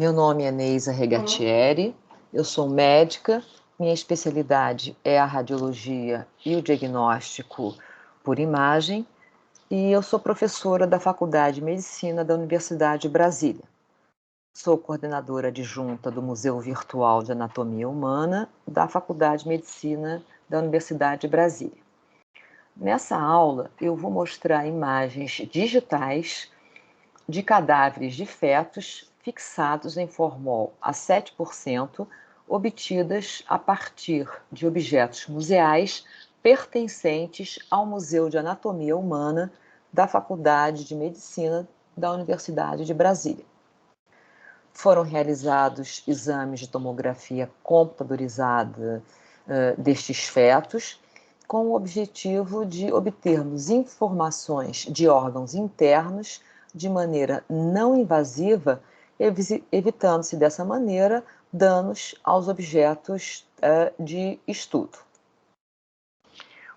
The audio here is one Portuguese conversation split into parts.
Meu nome é Neisa Regatieri, eu sou médica, minha especialidade é a radiologia e o diagnóstico por imagem, e eu sou professora da Faculdade de Medicina da Universidade de Brasília. Sou coordenadora adjunta do Museu Virtual de Anatomia Humana da Faculdade de Medicina da Universidade de Brasília. Nessa aula, eu vou mostrar imagens digitais de cadáveres de fetos fixados em formol a 7%, obtidas a partir de objetos museais pertencentes ao Museu de Anatomia Humana da Faculdade de Medicina da Universidade de Brasília. Foram realizados exames de tomografia computadorizada destes fetos, com o objetivo de obtermos informações de órgãos internos de maneira não invasiva, evitando-se dessa maneira danos aos objetos de estudo.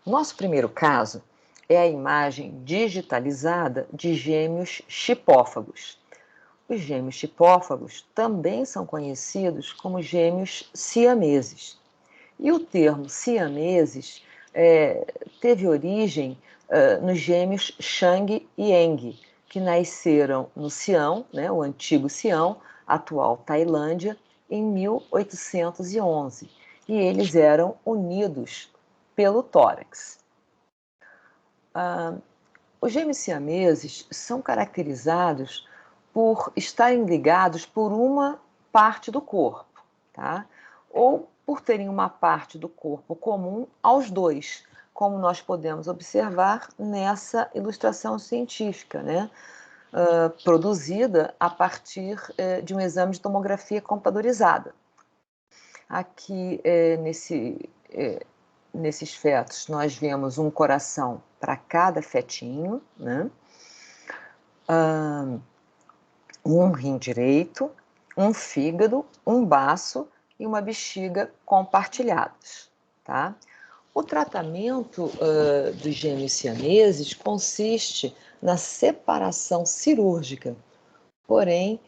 O nosso primeiro caso é a imagem digitalizada de gêmeos chipófagos. Os gêmeos chipófagos também são conhecidos como gêmeos siameses. E o termo siameses teve origem nos gêmeos Shang e Eng, que nasceram no Sião, né, o antigo Sião, atual Tailândia, em 1811. E eles eram unidos pelo tórax. Os gêmeos siameses são caracterizados por estarem ligados por uma parte do corpo, tá? Ou por terem uma parte do corpo comum aos dois, como nós podemos observar nessa ilustração científica, né? Produzida a partir de um exame de tomografia computadorizada. Aqui, nesses fetos, nós vemos um coração para cada fetinho, né? Um rim direito, um fígado, um baço e uma bexiga compartilhados, tá? O tratamento dos gêmeos siameses consiste na separação cirúrgica, porém,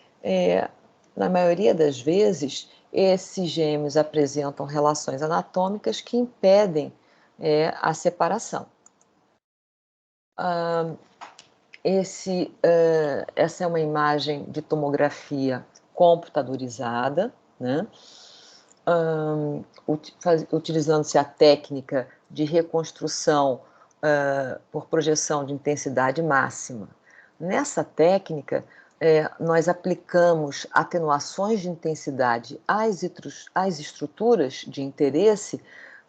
na maioria das vezes, esses gêmeos apresentam relações anatômicas que impedem a separação. Essa é uma imagem de tomografia computadorizada, né? Utilizando-se a técnica de reconstrução por projeção de intensidade máxima. Nessa técnica, nós aplicamos atenuações de intensidade às estruturas de interesse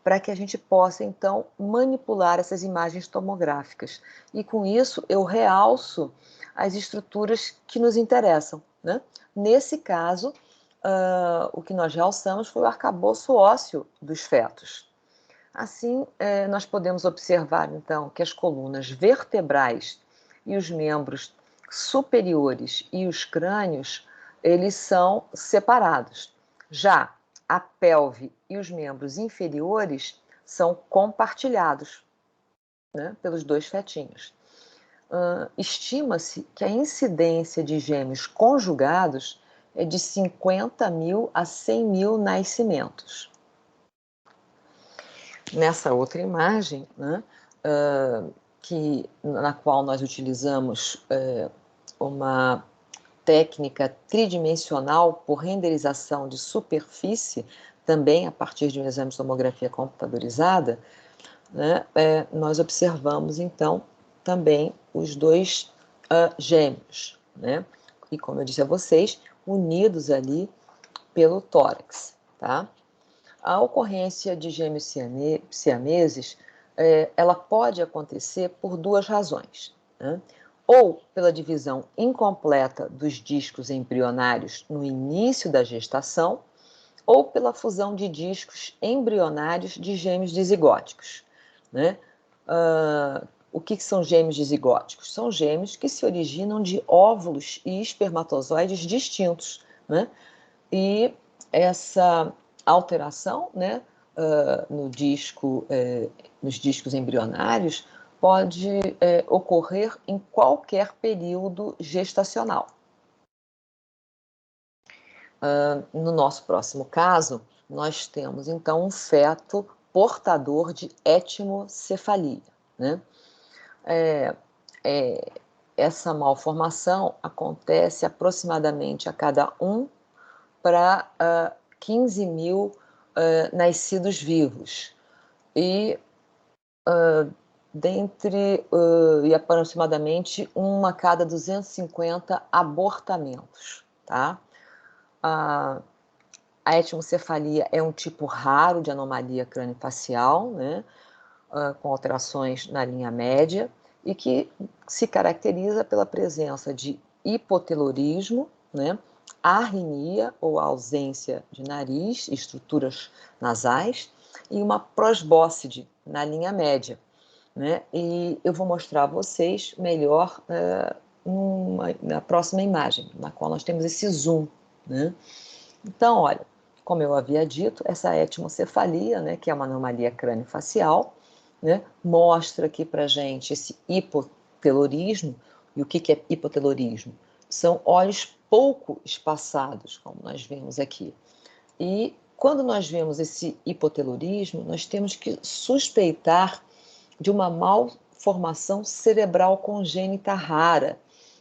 para que a gente possa, então, manipular essas imagens tomográficas. E, com isso, eu realço as estruturas que nos interessam, né? Nesse caso, o que nós realçamos foi o arcabouço ósseo dos fetos. Assim, nós podemos observar, então, que as colunas vertebrais e os membros superiores e os crânios, eles são separados. Já a pelve e os membros inferiores são compartilhados, né, pelos dois fetinhos. Estima-se que a incidência de gêmeos conjugados é de 50.000 a 100.000 nascimentos. Nessa outra imagem, né, na qual nós utilizamos uma técnica tridimensional por renderização de superfície, também a partir de um exame de tomografia computadorizada, né, nós observamos, então, também os dois gêmeos, né? E, como eu disse a vocês, unidos ali pelo tórax, tá? A ocorrência de gêmeos siameses, ela pode acontecer por duas razões, né? Ou pela divisão incompleta dos discos embrionários no início da gestação, ou pela fusão de discos embrionários de gêmeos dizigóticos, né? O que são gêmeos dizigóticos? São gêmeos que se originam de óvulos e espermatozoides distintos, né? E essa alteração, né, nos discos embrionários pode ocorrer em qualquer período gestacional. No nosso próximo caso, nós temos, então, um feto portador de etmocefalia, né? Essa malformação acontece aproximadamente a cada 1 para 15 mil nascidos vivos. E e aproximadamente 1 a cada 250 abortamentos, tá? A etmocefalia é um tipo raro de anomalia craniofacial, né? Com alterações na linha média, e que se caracteriza pela presença de hipotelorismo, né? Arritmia ou ausência de nariz, estruturas nasais, e uma prosbóside na linha média, né? E eu vou mostrar a vocês melhor na próxima imagem, na qual nós temos esse zoom, né? Então, olha, como eu havia dito, essa etmocefalia, né, que é uma anomalia crâniofacial, né, mostra aqui para gente esse hipotelorismo. E o que é hipotelorismo? São olhos pouco espaçados, como nós vemos aqui. E quando nós vemos esse hipotelorismo, nós temos que suspeitar de uma malformação cerebral congênita rara,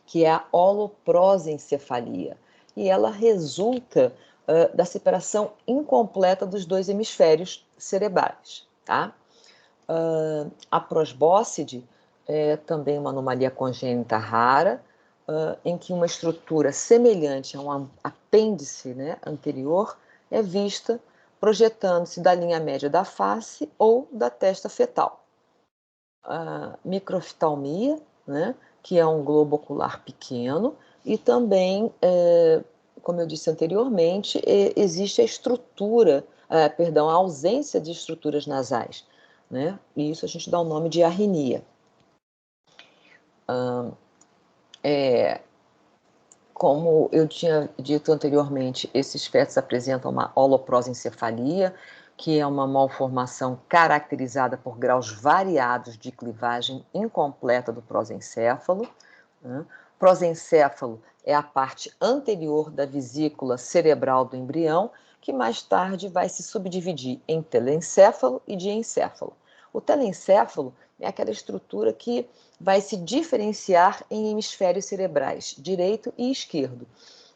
que é a holoprosencefalia. E ela resulta da separação incompleta dos 2 hemisférios cerebrais, tá? A prosbóside é também uma anomalia congênita rara, em que uma estrutura semelhante a um apêndice, né, anterior é vista projetando-se da linha média da face ou da testa fetal. A microftalmia, né, que é um globo ocular pequeno, e também, como eu disse anteriormente, existe a estrutura, a ausência de estruturas nasais, né, e isso a gente dá o nome de arritmia. Como eu tinha dito anteriormente, esses fetos apresentam uma holoprosencefalia, que é uma malformação caracterizada por graus variados de clivagem incompleta do prosencéfalo, né? Prosencéfalo é a parte anterior da vesícula cerebral do embrião, que mais tarde vai se subdividir em telencéfalo e diencéfalo. O telencéfalo é aquela estrutura que vai se diferenciar em hemisférios cerebrais, direito e esquerdo.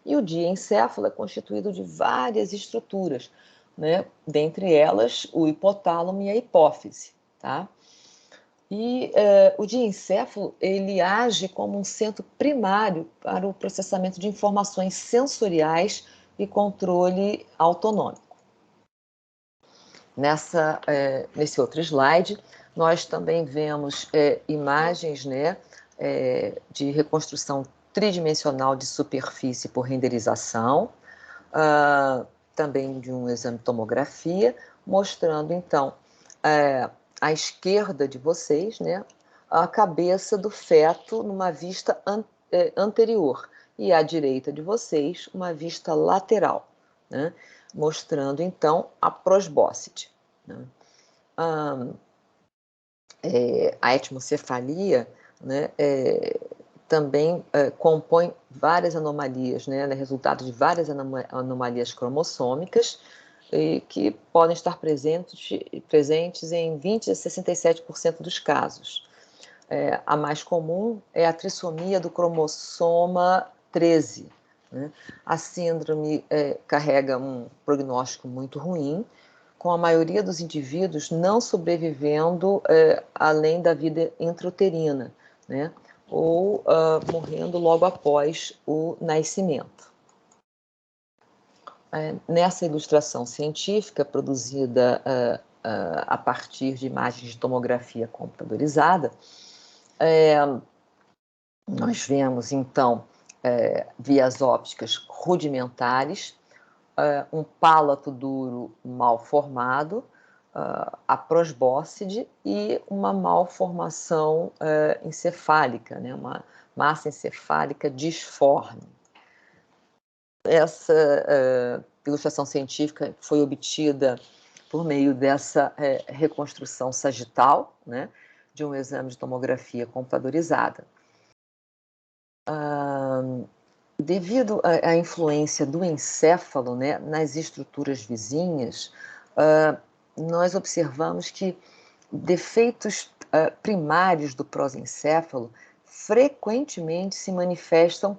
E o diencéfalo é constituído de várias estruturas, né? Dentre elas o hipotálamo e a hipófise, tá? E o diencéfalo, ele age como um centro primário para o processamento de informações sensoriais e controle autonômico. Nesse outro slide, nós também vemos imagens, né, de reconstrução tridimensional de superfície por renderização, também de um exame de tomografia, mostrando, então, à esquerda de vocês, né, a cabeça do feto numa vista anterior, e à direita de vocês, uma vista lateral, né, mostrando, então, a prosbóside, né. A etmocefalia, né, também compõe várias anomalias, né, resultado de várias anomalias cromossômicas, que podem estar presentes em 20 a 67% dos casos. A mais comum é a trissomia do cromossoma 13. Né? A síndrome carrega um prognóstico muito ruim, com a maioria dos indivíduos não sobrevivendo além da vida intrauterina, né? Ou morrendo logo após o nascimento. Nessa ilustração científica produzida a partir de imagens de tomografia computadorizada, nós vemos, então, vias ópticas rudimentares, um pálato duro mal formado, a prosbóside e uma malformação encefálica, né, uma massa encefálica disforme. Essa ilustração científica foi obtida por meio dessa reconstrução sagital, né, de um exame de tomografia computadorizada. Devido à influência do encéfalo, né, nas estruturas vizinhas, nós observamos que defeitos primários do prosencéfalo frequentemente se manifestam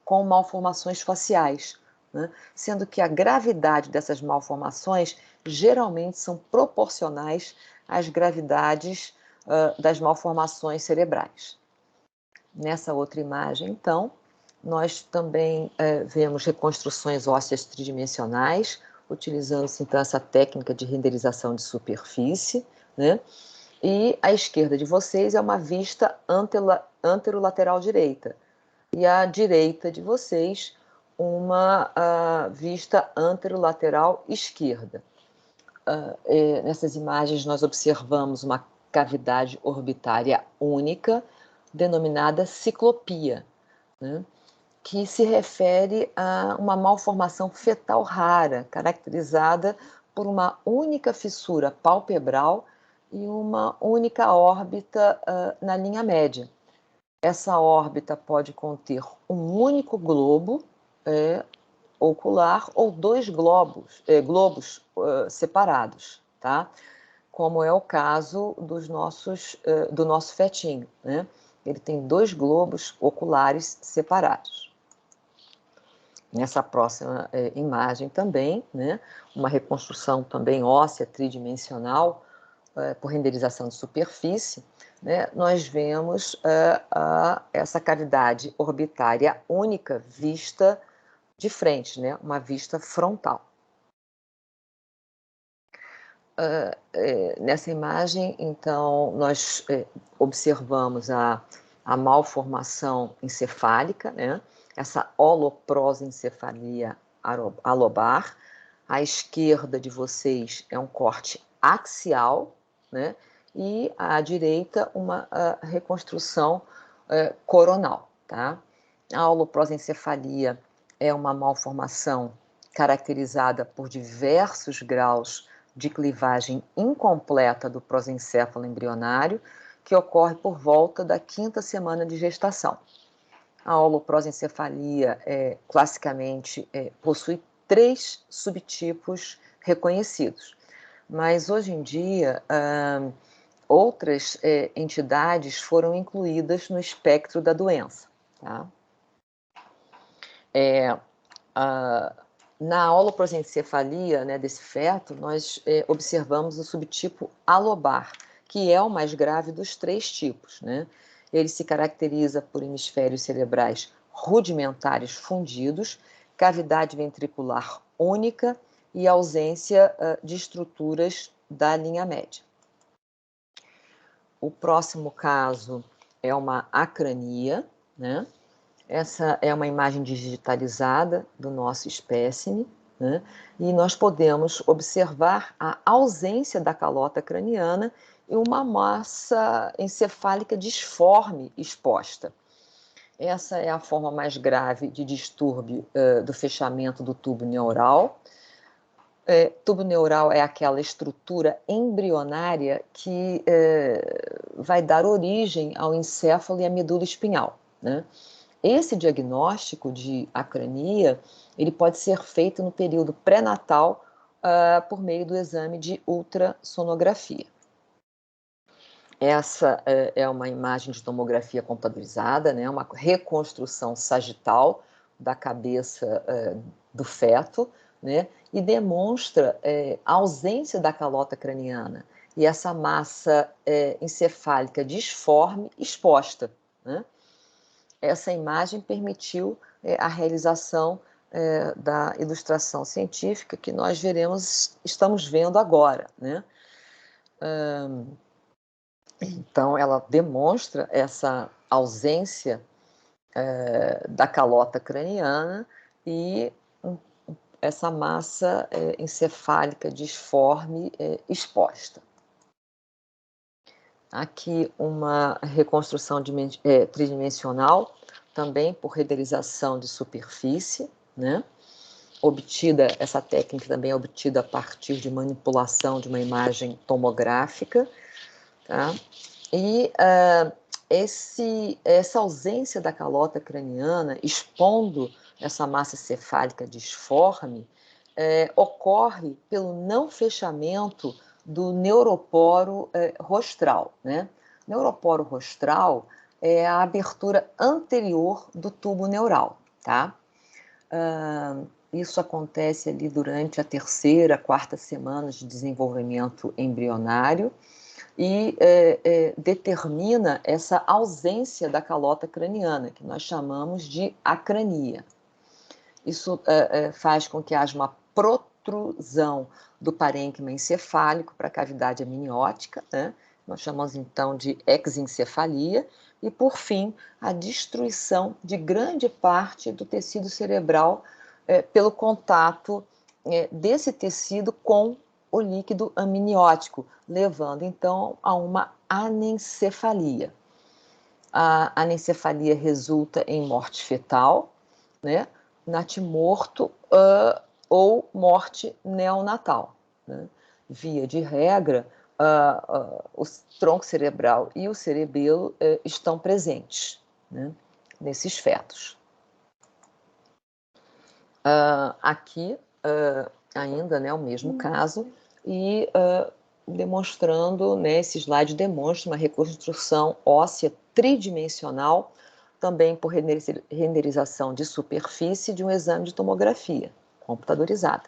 com malformações faciais, né, sendo que a gravidade dessas malformações geralmente são proporcionais às gravidades das malformações cerebrais. Nessa outra imagem, então, nós também vemos reconstruções ósseas tridimensionais, utilizando-se então essa técnica de renderização de superfície, né? E à esquerda de vocês é uma vista anterolateral direita, e à direita de vocês uma vista anterolateral esquerda. Nessas imagens nós observamos uma cavidade orbitária única, denominada ciclopia, né, que se refere a uma malformação fetal rara, caracterizada por uma única fissura palpebral e uma única órbita na linha média. Essa órbita pode conter um único globo ocular ou dois globos separados, tá? Como é o caso do nosso fetinho, né? Ele tem dois globos oculares separados. Nessa próxima imagem também, né, uma reconstrução também óssea tridimensional por renderização de superfície, né, nós vemos essa cavidade orbitária única vista de frente, né, uma vista frontal. Nessa imagem, então, nós observamos a malformação encefálica, né? Essa holoprosencefalia alobar. À esquerda de vocês é um corte axial, né? E à direita uma reconstrução coronal, tá? A holoprosencefalia é uma malformação caracterizada por diversos graus de clivagem incompleta do prosencéfalo embrionário, que ocorre por volta da 5ª semana de gestação. A holoprosencefalia, classicamente, possui 3 subtipos reconhecidos, mas hoje em dia outras entidades foram incluídas no espectro da doença, tá? Na holoprosencefalia, né, desse feto, nós observamos o subtipo alobar, que é o mais grave dos 3 tipos, né? Ele se caracteriza por hemisférios cerebrais rudimentares fundidos, cavidade ventricular única e ausência de estruturas da linha média. O próximo caso é uma acrania, né? Essa é uma imagem digitalizada do nosso espécime, né? E nós podemos observar a ausência da calota craniana e uma massa encefálica disforme exposta. Essa é a forma mais grave de distúrbio do fechamento do tubo neural. Tubo neural é aquela estrutura embrionária que vai dar origem ao encéfalo e à medula espinhal, né? Esse diagnóstico de acrania, ele pode ser feito no período pré-natal por meio do exame de ultrassonografia. Essa é uma imagem de tomografia computadorizada, né, uma reconstrução sagital da cabeça do feto, né, e demonstra a ausência da calota craniana e essa massa encefálica disforme exposta, né? Essa imagem permitiu a realização da ilustração científica que nós estamos vendo agora, né? Então, ela demonstra essa ausência da calota craniana e essa massa encefálica disforme exposta. Aqui uma reconstrução tridimensional, também por renderização de superfície, né? Essa técnica também é obtida a partir de manipulação de uma imagem tomográfica, tá? E essa ausência da calota craniana, expondo essa massa cefálica disforme, ocorre pelo não fechamento do neuroporo rostral, né? Neuroporo rostral é a abertura anterior do tubo neural, tá? Isso acontece ali durante a terceira, quarta semana de desenvolvimento embrionário e determina essa ausência da calota craniana, que nós chamamos de acrania. Isso faz com que haja uma protrusão do parênquima encefálico para a cavidade amniótica, né? Nós chamamos então de exencefalia, e por fim, a destruição de grande parte do tecido cerebral pelo contato desse tecido com o líquido amniótico, levando então a uma anencefalia. A anencefalia resulta em morte fetal, né? Natimorto ou morte neonatal, né? Via de regra, o tronco cerebral e o cerebelo estão presentes, né, nesses fetos. Aqui, ainda, né, o mesmo caso, e demonstrando, né, esse slide demonstra uma reconstrução óssea tridimensional, também por renderização de superfície de um exame de tomografia computadorizada.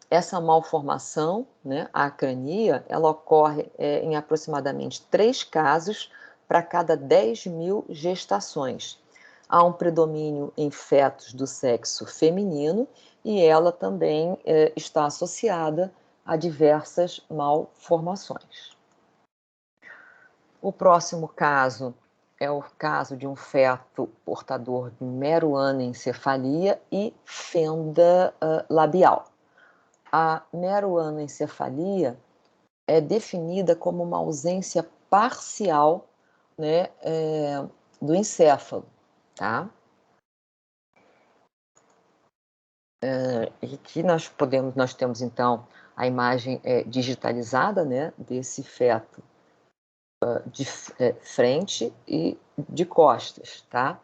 Essa malformação, né, a acrania, ela ocorre em aproximadamente 3 casos para cada 10.000 gestações. Há um predomínio em fetos do sexo feminino e ela também está associada a diversas malformações. O próximo caso é o caso de um feto portador de meroanencefalia e fenda labial. A meroanencefalia é definida como uma ausência parcial, né, do encéfalo, tá? E aqui nós temos então a imagem digitalizada, né, desse feto de frente e de costas, tá?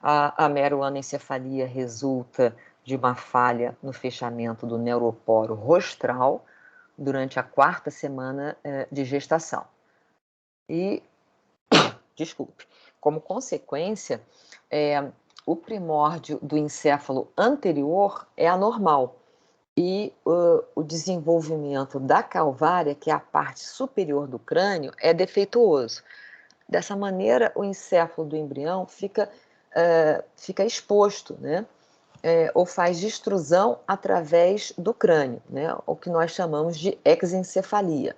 A meroanencefalia resulta de uma falha no fechamento do neuroporo rostral durante a 4ª semana de gestação. E, desculpe, como consequência, o primórdio do encéfalo anterior é anormal e o desenvolvimento da calvária, que é a parte superior do crânio, é defeituoso. Dessa maneira, o encéfalo do embrião fica exposto, né? Ou faz distrusão através do crânio, né? O que nós chamamos de exencefalia.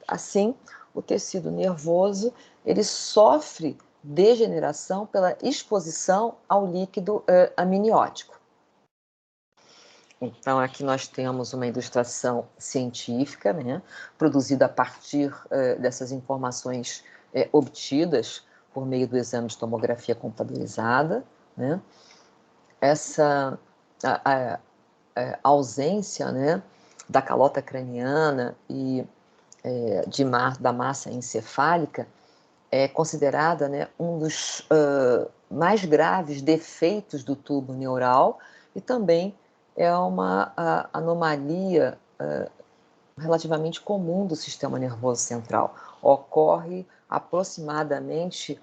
Assim, o tecido nervoso ele sofre degeneração pela exposição ao líquido amniótico. Então, aqui nós temos uma ilustração científica, né, produzida a partir dessas informações obtidas por meio do exame de tomografia computadorizada, né? Essa ausência, né, da calota craniana e da massa encefálica é considerada, né, um dos mais graves defeitos do tubo neural e também é uma anomalia relativamente comum do sistema nervoso central. Ocorre aproximadamente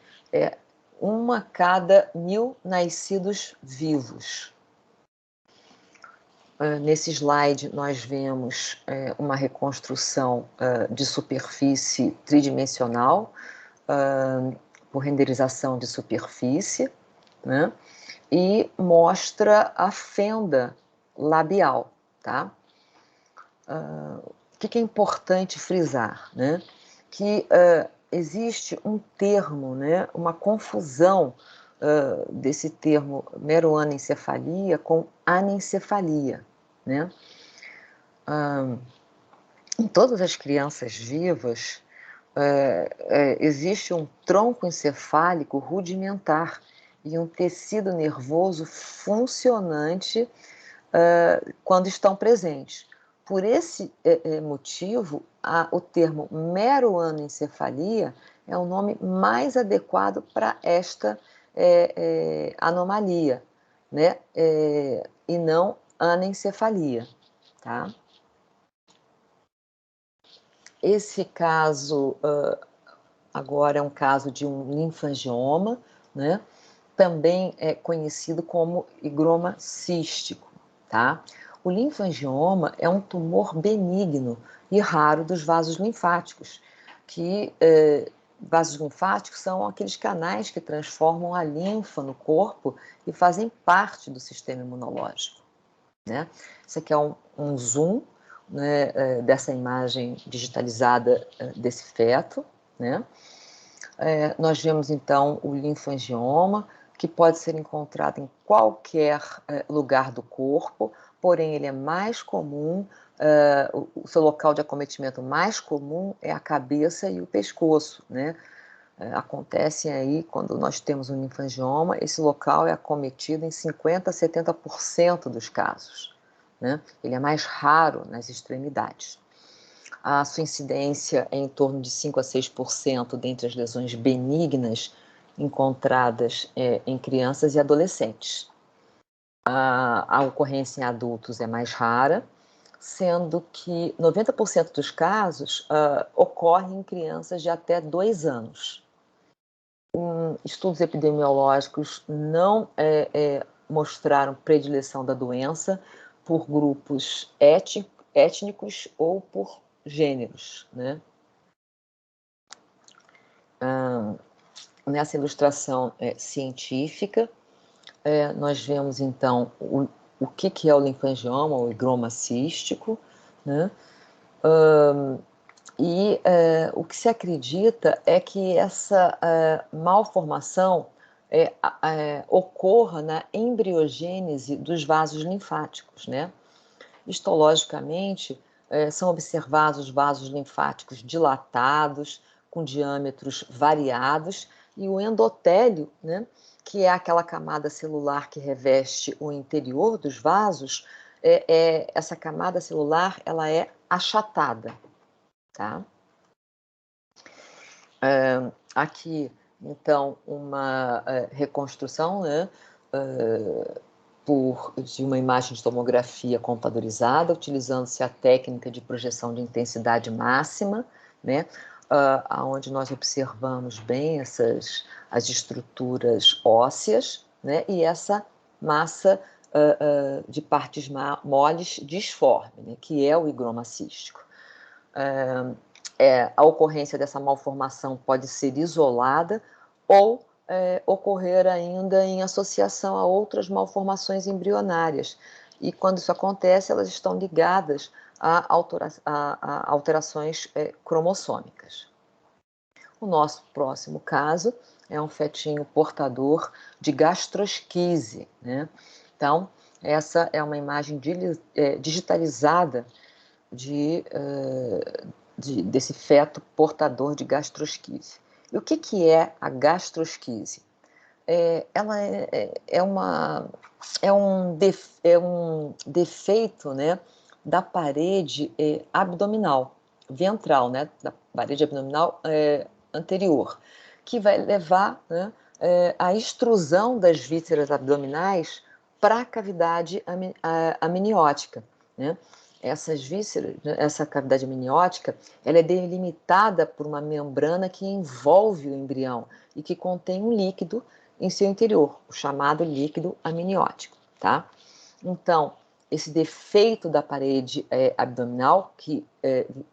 1 a cada 1.000 nascidos vivos. Nesse slide, nós vemos uma reconstrução de superfície tridimensional, por renderização de superfície, né? E mostra a fenda labial, tá? O que é importante frisar, né? Que existe um termo, né? Uma confusão desse termo meroanencefalia com anencefalia, né? Em todas as crianças vivas, existe um tronco encefálico rudimentar e um tecido nervoso funcionante quando estão presentes. Por esse motivo, o termo meroanencefalia é o nome mais adequado para esta anomalia, né? E não anencefalia, tá? Esse caso agora é um caso de um linfangioma, né? Também é conhecido como higroma cístico, tá? O linfangioma é um tumor benigno e raro dos vasos linfáticos, que vasos linfáticos são aqueles canais que transformam a linfa no corpo e fazem parte do sistema imunológico, né? Isso aqui é um zoom, né, dessa imagem digitalizada desse feto, né? Nós vemos então o linfangioma, que pode ser encontrado em qualquer lugar do corpo, porém ele é mais comum, o seu local de acometimento mais comum é a cabeça e o pescoço, né? Acontece aí, quando nós temos um linfangioma, esse local é acometido em 50% a 70% dos casos, né? Ele é mais raro nas extremidades. A sua incidência é em torno de 5 a 6% dentre as lesões benignas encontradas em crianças e adolescentes. A ocorrência em adultos é mais rara, sendo que 90% dos casos ocorrem em crianças de até 2 anos. Estudos epidemiológicos não mostraram predileção da doença por grupos étnicos ou por gêneros, né? Nessa ilustração científica, nós vemos então o que é o linfangioma, o higroma cístico, né? O que se acredita é que essa malformação ocorra na embriogênese dos vasos linfáticos, né? Histologicamente, são observados vasos linfáticos dilatados, com diâmetros variados, e o endotélio, né, que é aquela camada celular que reveste o interior dos vasos, essa camada celular ela é achatada, tá? Aqui, então, uma reconstrução, né, de uma imagem de tomografia computadorizada, utilizando-se a técnica de projeção de intensidade máxima, né, onde nós observamos bem as estruturas ósseas, né, e essa massa de partes moles disforme, né, que é o higroma cístico. A ocorrência dessa malformação pode ser isolada ou ocorrer ainda em associação a outras malformações embrionárias. E quando isso acontece, elas estão ligadas a alterações cromossômicas. O nosso próximo caso é um fetinho portador de gastrosquise, né? Então, essa é uma imagem digitalizada desse feto portador de gastrosquise. E o que é a gastrosquise? Ela é um defeito, né, da parede abdominal, ventral, né, da parede abdominal anterior, que vai levar, né, à extrusão das vísceras abdominais para a cavidade amniótica, né? Essas vísceras, essa cavidade amniótica, ela é delimitada por uma membrana que envolve o embrião e que contém um líquido em seu interior, o chamado líquido amniótico, tá? Então, esse defeito da parede abdominal, que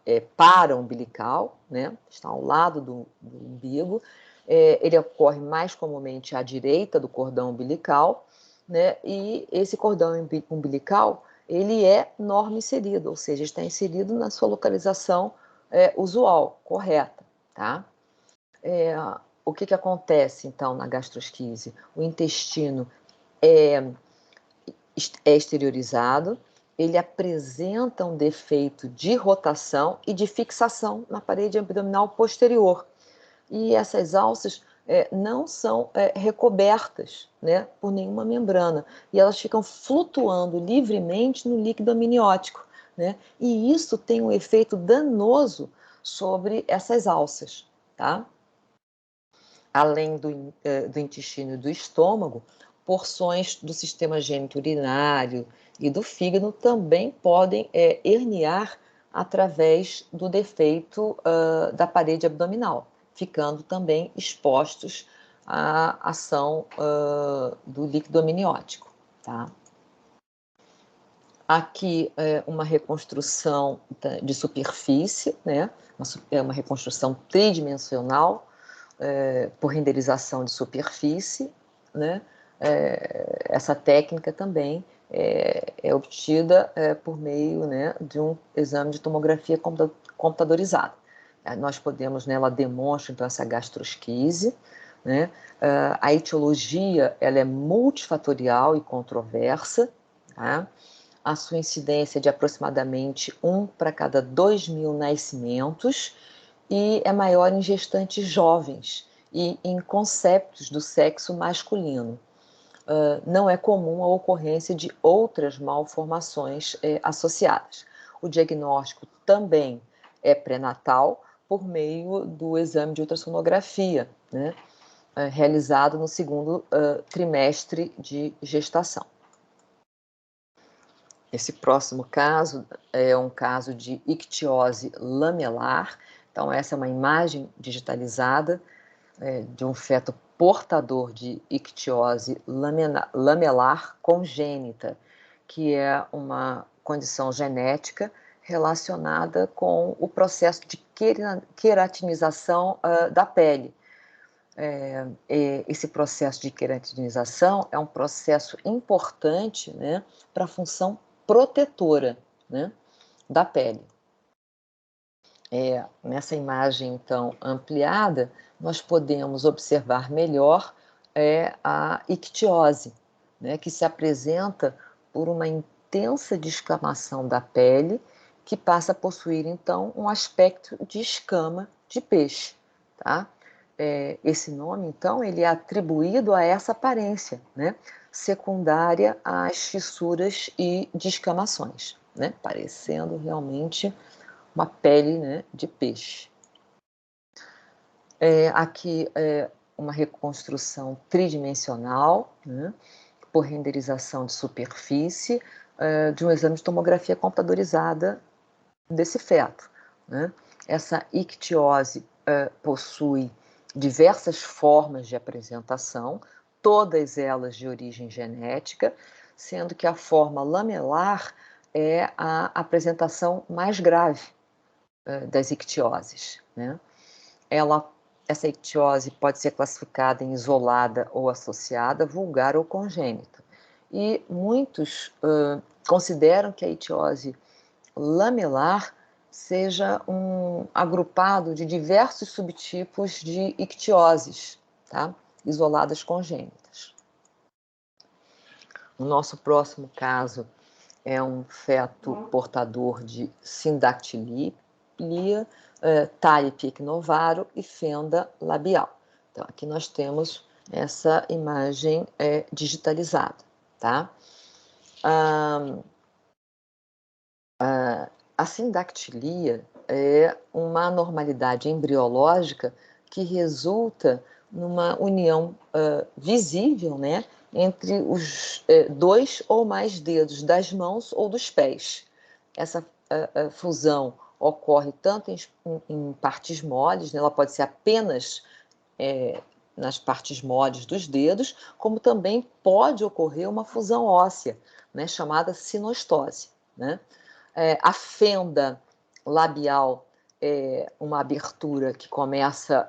é para-umbilical, né, está ao lado do umbigo, ele ocorre mais comumente à direita do cordão umbilical, né, e esse cordão umbilical ele é normo-inserido, ou seja, está inserido na sua localização usual, correta, tá? O que acontece, então, na gastrosquise? O intestino é exteriorizado, ele apresenta um defeito de rotação e de fixação na parede abdominal posterior. E essas alças não são recobertas, né, por nenhuma membrana, e elas ficam flutuando livremente no líquido amniótico, né, e isso tem um efeito danoso sobre essas alças, tá? além do intestino e do estômago, porções do sistema genito-urinário e do fígado também podem herniar através do defeito da parede abdominal, ficando também expostos à ação do líquido amniótico, tá? Aqui é uma reconstrução de superfície, né? É uma reconstrução tridimensional por renderização de superfície, né? Essa técnica também é obtida por meio, né, de um exame de tomografia computadorizada. Nós podemos, né, ela demonstra então essa gastrosquise, né? A etiologia ela é multifatorial e controversa, tá? A sua incidência é de aproximadamente 1 para cada 2.000 nascimentos e é maior em gestantes jovens e em conceptos do sexo masculino. Não é comum a ocorrência de outras malformações associadas. O diagnóstico também é pré-natal por meio do exame de ultrassonografia, né, realizado no segundo trimestre de gestação. Esse próximo caso é um caso de ictiose lamelar. Então, essa é uma imagem digitalizada de um feto portador de ictiose lamelar congênita, que é uma condição genética relacionada com o processo de queratinização da pele. Esse processo de queratinização é um processo importante, né, para a função protetora, né, da pele. Nessa imagem, então, ampliada, nós podemos observar melhor a ictiose, né, que se apresenta por uma intensa descamação da pele, que passa a possuir, então, um aspecto de escama de peixe, tá? Esse nome, então, ele é atribuído a essa aparência, né, secundária às fissuras e descamações, né, parecendo realmente uma pele, né, de peixe. Aqui é uma reconstrução tridimensional, né, por renderização de superfície, de um exame de tomografia computadorizada desse feto, né. Essa ictiose possui diversas formas de apresentação, todas elas de origem genética, sendo que a forma lamelar é a apresentação mais grave das ictioses, né? Essa ictiose pode ser classificada em isolada ou associada, vulgar ou congênita. E muitos consideram que a ictiose lamelar seja um agrupado de diversos subtipos de ictioses, tá? Isoladas congênitas. O nosso próximo caso é um feto portador de sindactilia, TALIP equinovaro e fenda labial. Então, aqui nós temos essa imagem digitalizada, tá? A sindactilia é uma anormalidade embriológica que resulta numa união visível, né, entre os 2 ou mais dedos das mãos ou dos pés. Essa fusão ocorre tanto em partes moles, né, ela pode ser apenas nas partes moles dos dedos, como também pode ocorrer uma fusão óssea, né, chamada sinostose, né? A fenda labial é uma abertura que começa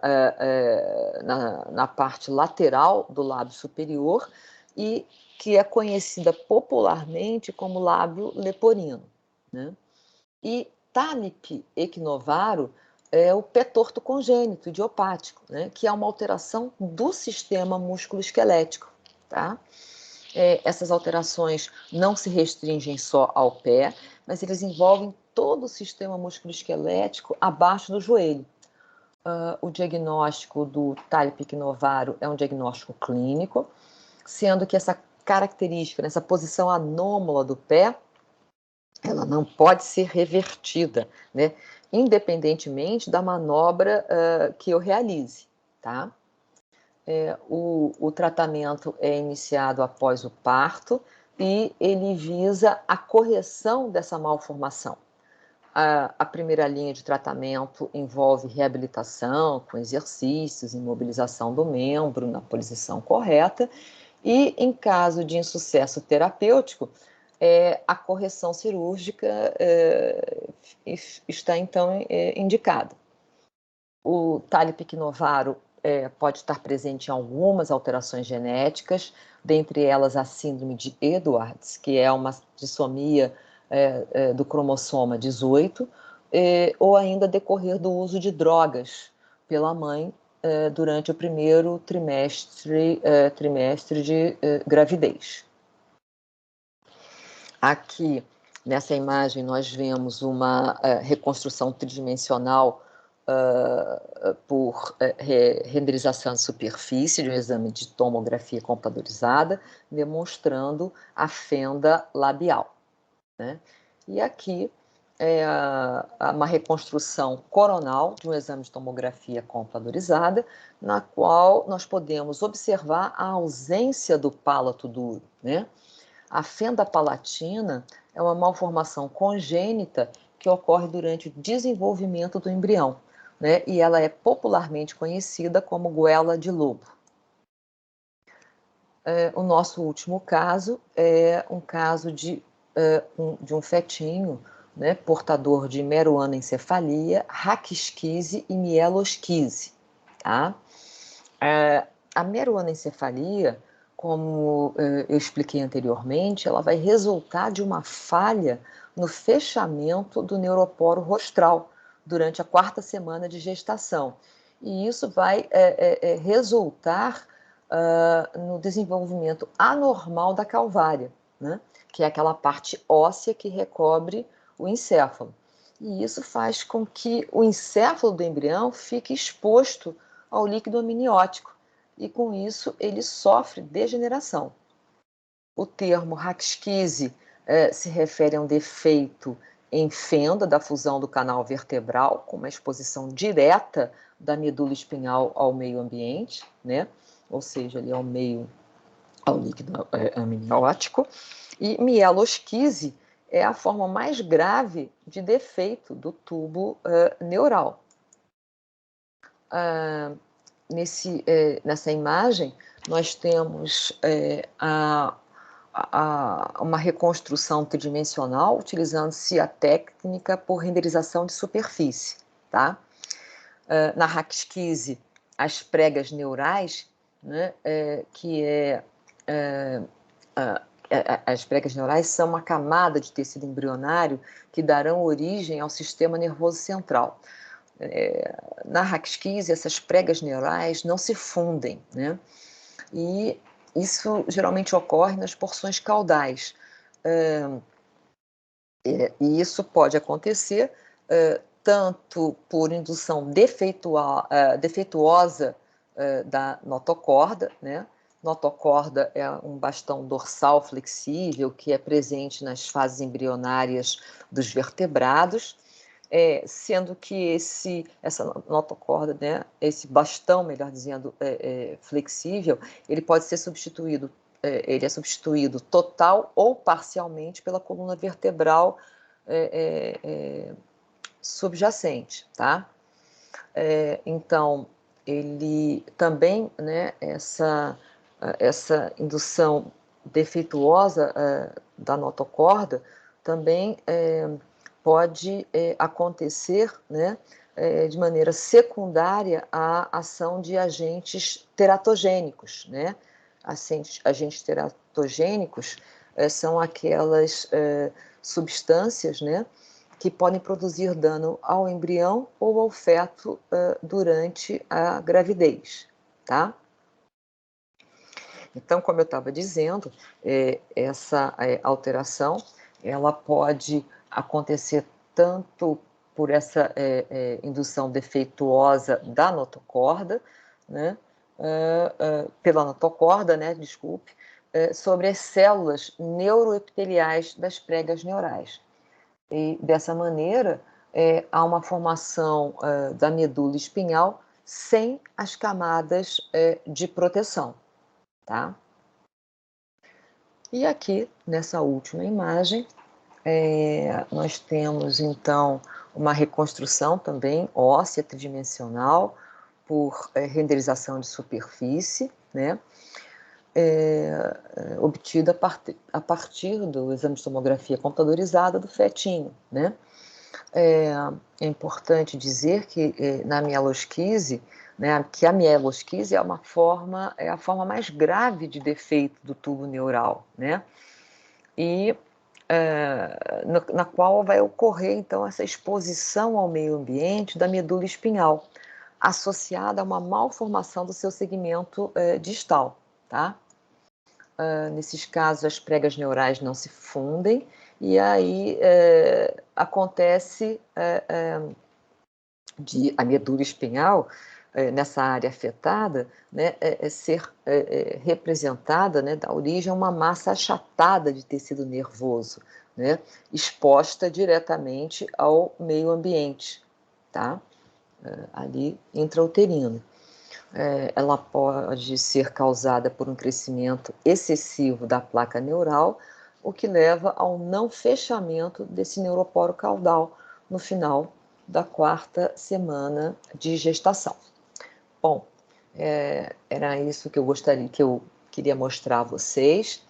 na parte lateral do lábio superior e que é conhecida popularmente como lábio leporino, né? E TALIP equinovaro é o pé torto congênito, idiopático, né? Que é uma alteração do sistema musculoesquelético, tá? Essas alterações não se restringem só ao pé, mas eles envolvem todo o sistema musculoesquelético abaixo do joelho. O diagnóstico do TALIP equinovaro é um diagnóstico clínico, sendo que essa característica, essa posição anômala do pé, ela não pode ser revertida, né? Independentemente da manobra que eu realize, tá? o tratamento é iniciado após o parto e ele visa a correção dessa malformação. A primeira linha de tratamento envolve reabilitação com exercícios, imobilização do membro na posição correta e, em caso de insucesso terapêutico, a correção cirúrgica está, então, indicada. O talhe equinovaro pode estar presente em algumas alterações genéticas, dentre elas a síndrome de Edwards, que é uma dissomia do cromossoma 18, ou ainda decorrer do uso de drogas pela mãe durante o primeiro trimestre de gravidez. Aqui, nessa imagem, nós vemos uma reconstrução tridimensional por renderização de superfície de um exame de tomografia computadorizada, demonstrando a fenda labial, né? E aqui uma reconstrução coronal de um exame de tomografia computadorizada, na qual nós podemos observar a ausência do pálato duro, né? A fenda palatina é uma malformação congênita que ocorre durante o desenvolvimento do embrião, né? E ela é popularmente conhecida como goela de lobo. O nosso último caso é um caso de um fetinho, né, portador de meruanencefalia, raquisquise e mielosquise. Tá? A meruanencefalia, como eu expliquei anteriormente, ela vai resultar de uma falha no fechamento do neuroporo rostral durante a 4ª semana de gestação. E isso vai resultar no desenvolvimento anormal da calvária, né? Que é aquela parte óssea que recobre o encéfalo. E isso faz com que o encéfalo do embrião fique exposto ao líquido amniótico, e com isso ele sofre degeneração. O termo raquisquise se refere a um defeito em fenda da fusão do canal vertebral, com uma exposição direta da medula espinhal ao meio ambiente, né? Ou seja, ali ao líquido amniótico. E mielosquise é a forma mais grave de defeito do tubo neural. Nessa imagem, nós temos uma reconstrução tridimensional, utilizando-se a técnica por renderização de superfície. Tá? Na raquisquise, as pregas neurais, né, as pregas neurais são uma camada de tecido embrionário que darão origem ao sistema nervoso central. Na raquisquise, essas pregas neurais não se fundem, né? E isso geralmente ocorre nas porções caudais. E isso pode acontecer tanto por indução defeituosa da notocorda, né? Notocorda é um bastão dorsal flexível que é presente nas fases embrionárias dos vertebrados, sendo que essa notocorda, né, esse bastão, melhor dizendo, flexível, ele pode ser substituído, ele é substituído total ou parcialmente pela coluna vertebral subjacente, tá? Então, ele também, né, essa indução defeituosa da notocorda também pode acontecer, né, de maneira secundária à ação de agentes teratogênicos, né? Agentes teratogênicos são aquelas substâncias, né, que podem produzir dano ao embrião ou ao feto durante a gravidez, tá? Então, como eu estava dizendo, essa alteração, ela pode acontecer tanto por essa indução defeituosa da notocorda, né, pela notocorda, né, desculpe, sobre as células neuroepiteliais das pregas neurais. E, dessa maneira, há uma formação da medula espinhal sem as camadas de proteção, tá? E aqui, nessa última imagem, nós temos, então, uma reconstrução também óssea tridimensional por renderização de superfície, né? Obtida a partir do exame de tomografia computadorizada do fetinho, né? É importante dizer que na mielosquise, né, que a mielosquise é a forma mais grave de defeito do tubo neural, né? E na qual vai ocorrer, então, essa exposição ao meio ambiente da medula espinhal, associada a uma malformação do seu segmento distal, tá? Nesses casos, as pregas neurais não se fundem, e aí acontece de a medula espinhal, nessa área afetada, né, ser representada, né, da origem a uma massa achatada de tecido nervoso, né, exposta diretamente ao meio ambiente, tá? Ali intrauterino. Ela pode ser causada por um crescimento excessivo da placa neural, o que leva ao não fechamento desse neuroporo caudal no final da 4ª semana de gestação. Bom, era isso que eu queria mostrar a vocês.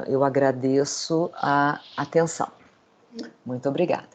Eu agradeço a atenção. Muito obrigada.